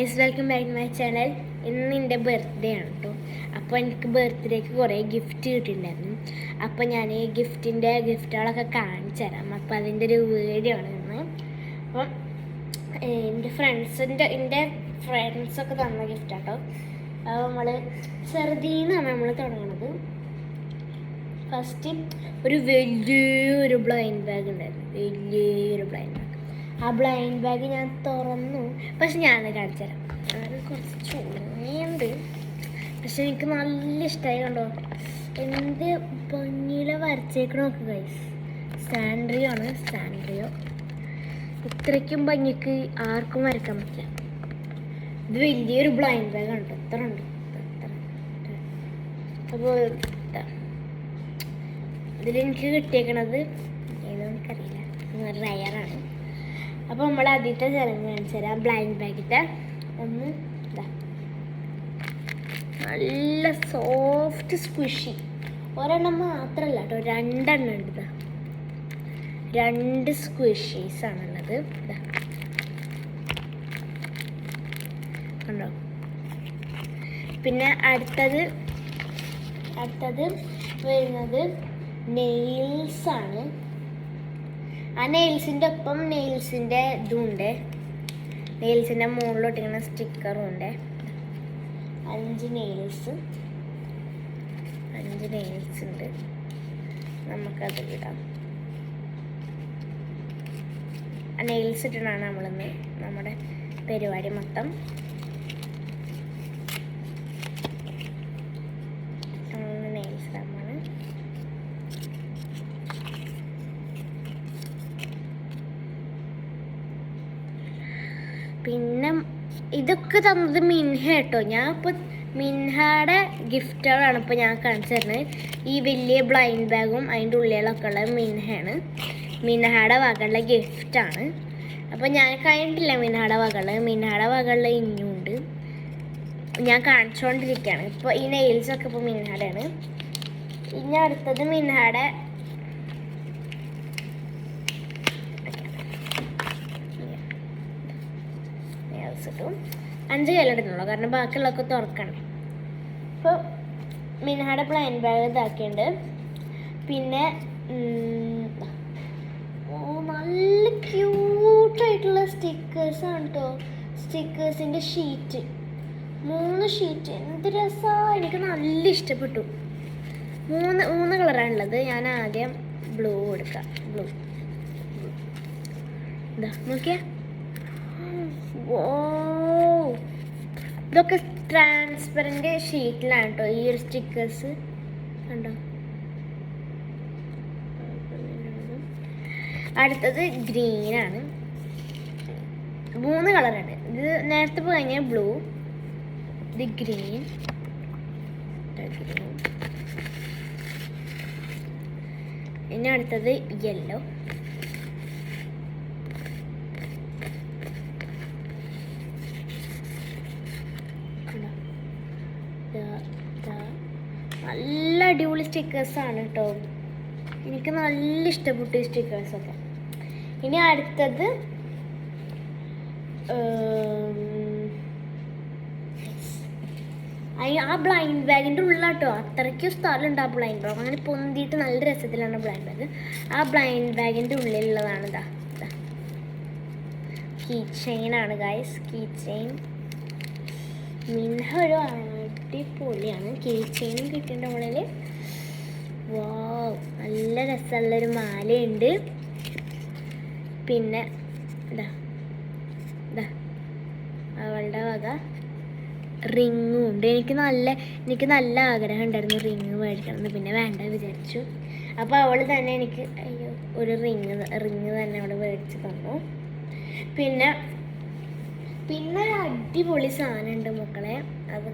Guys, welcome back to my channel. ഇന്ന് എൻ്റെ birthday ആണ് കേട്ടോ. അപ്പോൾ എനിക്ക് ബർത്ത്ഡേക്ക് കുറേ ഗിഫ്റ്റ് കിട്ടിയിട്ടുണ്ടായിരുന്നു. അപ്പോൾ ഞാൻ ഈ ഗിഫ്റ്റുകളൊക്കെ കാണിച്ചു തരാം. അപ്പോൾ അതിൻ്റെ ഒരു വീഡിയോ ആണ് ഇന്ന്. അപ്പം എൻ്റെ ഫ്രണ്ട്സൊക്കെ തന്ന ഗിഫ്റ്റാട്ടോ. അപ്പോൾ നമ്മൾ ചെറുതീന്നാണ് നമ്മൾ തുടങ്ങുന്നത്. ഫസ്റ്റ് ഒരു വലിയൊരു ബ്ലൈൻഡ് ബാഗ് ഉണ്ടായിരുന്നു. വലിയൊരു ബ്ലൈൻഡ് ബാഗ്. ആ ബ്ലൈൻഡ് ബാഗ് ഞാൻ തുറന്നു. പക്ഷെ ഞാനത് കാണിച്ചു തരാം. അത് കുറച്ച് ചൂടുണ്ട്, പക്ഷെ എനിക്ക് നല്ല ഇഷ്ടമായി. കണ്ടോ എന്ത് ഭംഗിയിലെ വരച്ചേക്കണ നോക്ക് ഗൈസ്. സാൻഡ്രിയോ ഇത്രയ്ക്കും ഭംഗിക്ക് ആർക്കും വരയ്ക്കാൻ പറ്റില്ല. ഇത് വലിയൊരു ബ്ലൈൻഡ് ബാഗ് ആണ് കേട്ടോ. ഇത്ര ഉണ്ട്. അപ്പോൾ ഇതിലെനിക്ക് കിട്ടിയേക്കണത് ഏതോ എനിക്കറിയില്ല, റയറാണ്. അപ്പോൾ നമ്മൾ ആദ്യത്തെ ചലഞ്ച് കാണിച്ചു തരാം. ബ്ലൈൻഡ് ബാഗിൻ്റെ ഒന്ന് ഇതാ, നല്ല സോഫ്റ്റ് സ്ക്വിഷി. ഒരെണ്ണം മാത്രമല്ല കേട്ടോ, രണ്ടെണ്ണം ഉണ്ട്. ഇതാ 2 സ്ക്വിഷീസ് ആണുള്ളത്. ഇതാ കണ്ടോ. പിന്നെ അടുത്തത് വരുന്നത് നെയിൽസാണ്. ആ നെയിൽസിൻ്റെ ഒപ്പം നെയിൽസിൻ്റെ ഇതുണ്ട്. നെയിൽസിൻ്റെ മുകളിലൊട്ടിക്കുന്ന സ്റ്റിക്കറും ഉണ്ട്. 5 നെയിൽസ് ഉണ്ട്. നമുക്കത് ഇടാം. ആ നെയിൽസ് ഇട്ടിട്ടാണ് നമ്മളിന്ന് നമ്മുടെ പരിപാടി മൊത്തം. നെയിൽസ് ഇടാമാണ്. പിന്നെ ഇതൊക്കെ തന്നത് മിൻഹ കേട്ടോ. ഞാൻ ഇപ്പോൾ മിൻഹയുടെ ഗിഫ്റ്റുകളാണ് ഇപ്പോൾ ഞാൻ കാണിച്ചു തരുന്നത്. ഈ വലിയ ബ്ലൈൻഡ് ബാഗും അതിൻ്റെ ഉള്ളിലൊക്കെ ഉള്ളത് മിൻഹയാണ്. മിൻഹയുടെ വകയുള്ള ഗിഫ്റ്റാണ്. അപ്പോൾ ഞാൻ കഴിഞ്ഞിട്ടില്ല മിൻഹയുടെ വകകളിൽ ഇനിയുണ്ട്. ഞാൻ കാണിച്ചുകൊണ്ടിരിക്കുകയാണ്. ഇപ്പോൾ ഈ നെയിൽസൊക്കെ ഇപ്പോൾ മിൻഹയുടെയാണ്. ഇനി അടുത്തത് മിൻഹയുടെ കിട്ടും. 5 കയ്യിലെടുക്കണല്ലോ, കാരണം ബാക്കിയുള്ളതൊക്കെ തുറക്കണം. ഇപ്പോൾ മിൻഹയുടെ ബ്ലൈൻഡ് ബാഗ് ഇതാക്കിയിട്ടുണ്ട്. പിന്നെ നല്ല ക്യൂട്ടായിട്ടുള്ള സ്റ്റിക്കേഴ്സാണ് കേട്ടോ. സ്റ്റിക്കേഴ്സിൻ്റെ ഷീറ്റ് 3 ഷീറ്റ്. എന്ത് രസമാണ്, എനിക്ക് നല്ല ഇഷ്ടപ്പെട്ടു. 3 കളറാണുള്ളത്. ഞാൻ ആദ്യം ബ്ലൂ എടുക്കാം. ബ്ലൂ ഇതാ നോക്കിയാ. ഇതൊക്കെ ട്രാൻസ്പെറൻറ്റ് ഷീറ്റിലാണ് കേട്ടോ ഈ ഒരു സ്റ്റിക്കേഴ്സ്. കണ്ടോ. അടുത്തത് ഗ്രീനാണ്. 3 കളറുണ്ട്. ഇത് നേരത്തെ പോയി കഴിഞ്ഞാൽ ബ്ലൂ, ഇത് ഗ്രീൻ, ഇനി അടുത്തത് യെല്ലോ. നല്ല അടിപൊളി സ്റ്റിക്കേഴ്സാണ് കേട്ടോ. എനിക്ക് നല്ല ഇഷ്ടപ്പെട്ടു ഈ സ്റ്റിക്കേഴ്സൊക്കെ. ഇനി അടുത്തത് ആ ബ്ലൈൻഡ് ബാഗിൻ്റെ ഉള്ളിലാട്ടോ. അത്രയ്ക്കും സ്ഥലമുണ്ട് ആ ബ്ലൈൻഡ് ബാഗ്. അങ്ങനെ പൊന്തിയിട്ട് നല്ല രസത്തിലാണ് ബ്ലൈൻഡ് ബാഗ്. ആ ബ്ലൈൻഡ് ബാഗിൻ്റെ ഉള്ളിലുള്ളതാണ് ഇതാ. കീ ചെയിനാണ് ഗൈസ്. കീ ചെയിൻ മിൻഹ ഒരു അടിപൊളിയാണ്. കീ ചെയിനും കിട്ടിയിട്ട് നമ്മളിൽ വാവ്, നല്ല രസമുള്ളൊരു മാലയുണ്ട്. പിന്നെ ഇതാ അവളുടെ വക റിങ്ങും ഉണ്ട്. എനിക്ക് നല്ല ആഗ്രഹം ഉണ്ടായിരുന്നു റിങ് മേടിക്കണം. പിന്നെ വേണ്ട വിചാരിച്ചു. അപ്പോൾ അവൾ തന്നെ എനിക്ക് ഒരു റിങ് തന്നെ അവൾ മേടിച്ച് തന്നു. പിന്നെ ഒരു അടിപൊളി സാധനമുണ്ട് മക്കളെ. അത്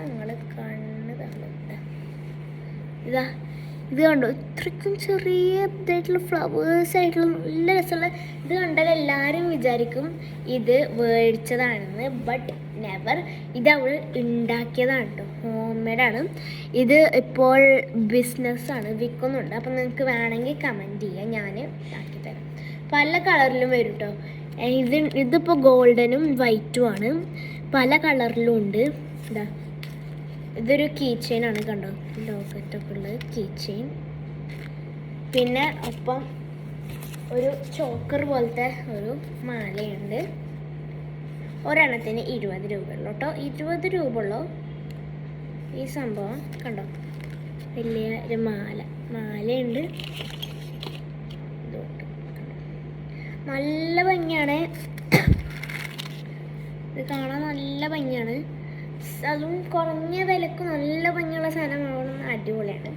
നിങ്ങൾ കണ്ണ് തന്നിട്ട് ഇത് കണ്ടോ. ഇത്രയ്ക്കും ചെറിയ ഇതായിട്ടുള്ള ഫ്ലവേഴ്സ് ആയിട്ടുള്ള നല്ല രസമുള്ള ഇത് കണ്ടാൽ എല്ലാവരും വിചാരിക്കും ഇത് മേടിച്ചതാണെന്ന്. But never. ഇത് അവൾ ഉണ്ടാക്കിയതാണ് കേട്ടോ. ഹോം മെയ്ഡാണ്. ഇത് ഇപ്പോൾ ബിസിനസ്സാണ്, വിൽക്കുന്നുണ്ട്. അപ്പം നിങ്ങൾക്ക് വേണമെങ്കിൽ കമൻറ്റ് ചെയ്യാം, ഞാൻ ആക്കിത്തരാം. പല കളറിലും വരും കേട്ടോ. ഇതിപ്പോൾ ഗോൾഡനും വൈറ്റും ആണ്, പല കളറിലും ഉണ്ട്. ഇതാ ഇതൊരു കീ ചെയിൻ ആണ്, കണ്ടോ, ലോക്കറ്റൊക്കെ ഉള്ളത് കീ ചെയിൻ. പിന്നെ ഒപ്പം ഒരു ചോക്കർ പോലത്തെ ഒരു മാലയുണ്ട്. ഒരെണ്ണത്തിന് 20 രൂപയുള്ളൂ കേട്ടോ. 20 രൂപ ഉള്ളൂ ഈ സംഭവം. കണ്ടോ, വലിയ ഒരു മാലയുണ്ട്. നല്ല ഭംഗിയാണ്, ഇത് കാണാൻ നല്ല ഭംഗിയാണ്. അതും കുറഞ്ഞ വിലക്ക് നല്ല ഭംഗിയുള്ള സാധനമാണ്, അടിപൊളിയാണ്.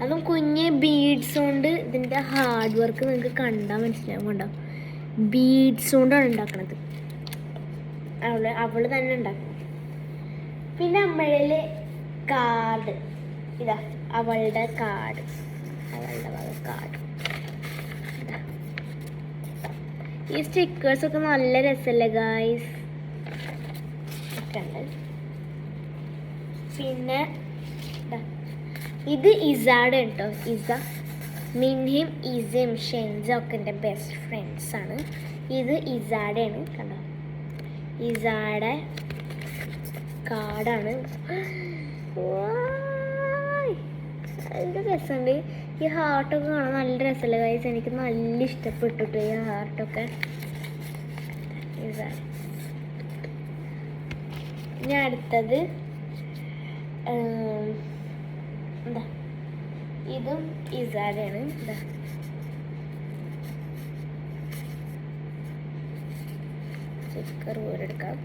അതും കുഞ്ഞ് ബീഡ്സ് കൊണ്ട്. ഇതിൻ്റെ ഹാർഡ് വർക്ക് നിങ്ങൾക്ക് കണ്ടാൽ മനസ്സിലാവും. കണ്ടോ, ബീഡ്സ് കൊണ്ടാണ് ഉണ്ടാക്കണത്. അവള് തന്നെ ഉണ്ടാക്കും. പിന്നെ അമ്മയിലെ കാർഡ്, ഇതാ അവളുടെ കാർഡ്, അവളുടെ കാർഡ്. ഈ സ്റ്റിക്കേഴ്സൊക്കെ നല്ല രസമല്ലേ ഗായ്സ്. പിന്നെ ഇത് ഇസാഡ് കേട്ടോ. മിൻഹിം, ഇസയും ഷെൻസും ഒക്കെ എൻ്റെ ബെസ്റ്റ് ഫ്രണ്ട്സ് ആണ്. ഇത് ഇസാഡാണ്, കണ്ടോ, ഇസാഡെ കാർഡാണ്. നല്ല രസമുണ്ട്. ഈ ഹാർട്ടൊക്കെ കാണാൻ നല്ല രസമല്ലേ ഗൈസ്. എനിക്ക് നല്ല ഇഷ്ടപ്പെട്ടിട്ട് ഈ ഹാർട്ടൊക്കെ. ഇനി അടുത്തത് എന്താ, ഇതും ഇസാഡാണ്. ഇതാ സ്റ്റിക്കർ ഊരെടുക്കാം.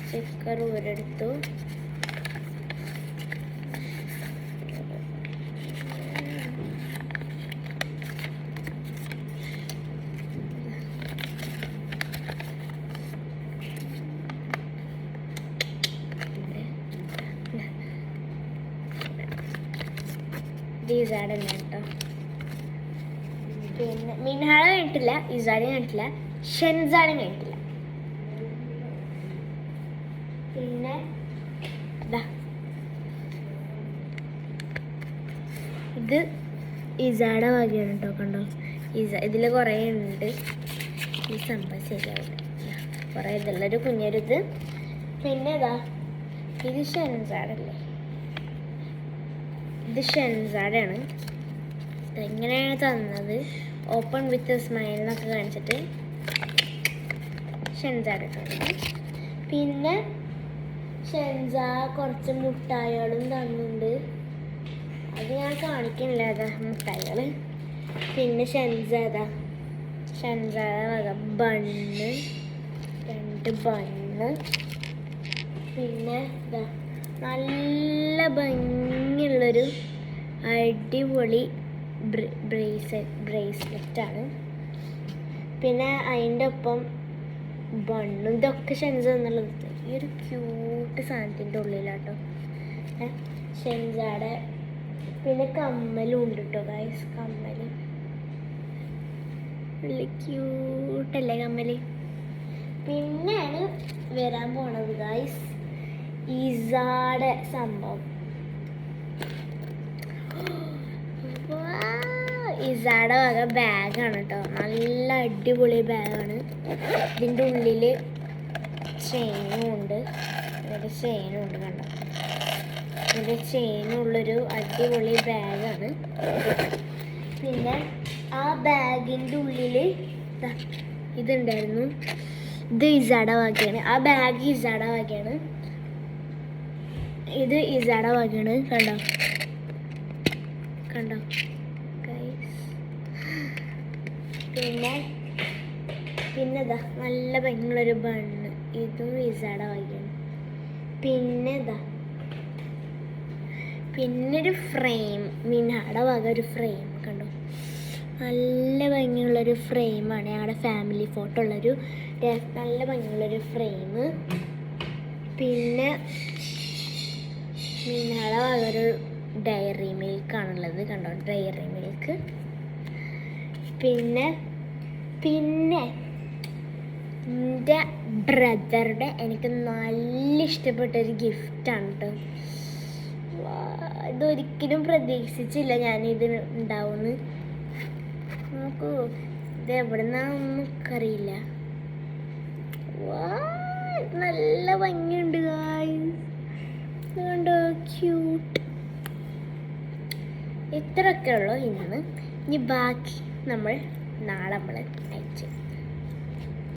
സ്റ്റിക്കർ ഊരെടുത്തു. ഇസാഡ് തന്നെ കേട്ടോ. പിന്നെ മിൻഹാള കഴിഞ്ഞിട്ടില്ല, ഇസാഡ് കഴിഞ്ഞിട്ടില്ല, ഷെൻസാഡ് കഴിഞ്ഞിട്ടില്ല. പിന്നെ ഇത് ഇസാഡ വകയാണ് കേട്ടോ. കണ്ടോ, ഇതിൽ കുറേ ഉണ്ട്. ഈ സംഭവം ശരിയാവില്ല, കുറേ ഇതുള്ളൊരു കുഞ്ഞൊരിത്. പിന്നെ ഇത് ഷെൻസാഡല്ലേ, ഇത് ഷെൻസാഡാണ്. ഇങ്ങനെയാണ് തന്നത്, ഓപ്പൺ വിത്ത് സ്മൈൽ എന്നൊക്കെ കാണിച്ചിട്ട് ഷെൻസാഡ് തന്നത്. പിന്നെ ഷെൻസ കുറച്ച് മുട്ടായികളും തന്നുണ്ട്, അത് ഞാൻ കാണിക്കണില്ല. മുട്ടായികൾ. പിന്നെ ഷെൻസ വക ബണ്ണ്, 2 ബണ്ണ്. പിന്നെ നല്ല ഭംഗിയുള്ളൊരു അടിപൊളി ബ്രേസ്ലെറ്റാണ്. പിന്നെ അതിൻ്റെ ഒപ്പം ബണ്ണും. ഇതൊക്കെ ഷെൻസ എന്നുള്ളത് ഈ ഒരു ക്യൂട്ട് സാധനത്തിൻ്റെ ഉള്ളിലാട്ടോ ഷെൻസയുടെ. പിന്നെ കമ്മലും ഉണ്ട് കേട്ടോ ഗൈസ്. കമ്മൽ നല്ല ക്യൂട്ടല്ലേ കമ്മൽ. പിന്നെയാണ് വരാൻ പോണത് ഗൈസ് ഇസാടെ സംഭവം. ഇസാടെ വക ബാഗാണ് കേട്ടോ. നല്ല അടിപൊളി ബാഗാണ്. ഇതിൻ്റെ ഉള്ളിൽ ചെയിനും ഉണ്ട്, കണ്ടോ. ഇതിൻ്റെ ചെയിനുള്ളൊരു അടിപൊളി ബാഗാണ്. പിന്നെ ആ ബാഗിൻ്റെ ഉള്ളിൽ ഇതുണ്ടായിരുന്നു. ഇത് ഇസാഡ വകയാണ്. ആ ബാഗ് ഇസാഡ വകയാണ്. ഇത് ഇസാഡ വകയാണ്. കണ്ടോ ഗൈസ്. പിന്നെ നല്ല ഭംഗിയുള്ളൊരു ബണ്ണ്. ഇതും ഇസാഡ വകയാണ്. പിന്നൊരു ഫ്രെയിം, മിൻഹാടെ വക ഒരു ഫ്രെയിം. കണ്ടോ, നല്ല ഭംഗിയുള്ളൊരു ഫ്രെയിമാണ്. ഞങ്ങളുടെ ഫാമിലി ഫോട്ടോ ഉള്ളൊരു നല്ല ഭംഗിയുള്ളൊരു ഫ്രെയിം. പിന്നെ മിൻഹാടെ വക ഒരു ഡയറി മിൽക്കാണുള്ളത്. കണ്ടോ, ഡയറി മിൽക്ക്. പിന്നെ എൻ്റെ ബ്രദറുടെ എനിക്ക് നല്ല ഇഷ്ടപ്പെട്ടൊരു ഗിഫ്റ്റാണ് കേട്ടോ. ഇതൊരിക്കലും പ്രതീക്ഷിച്ചില്ല ഞാനിത് ഉണ്ടാവുമെന്ന്. നോക്കൂ, ഇത് എവിടുന്നാന്നൊന്നും അറിയില്ല. നല്ല ഭംഗിയുണ്ട് ഗായ്സ്, കണ്ടോ, ക്യൂട്ട്. ഇത്രയൊക്കെ ഉള്ളൂ ഇന്ന്. ഇനി ബാക്കി നാളെ നമ്മൾ അയച്ചു.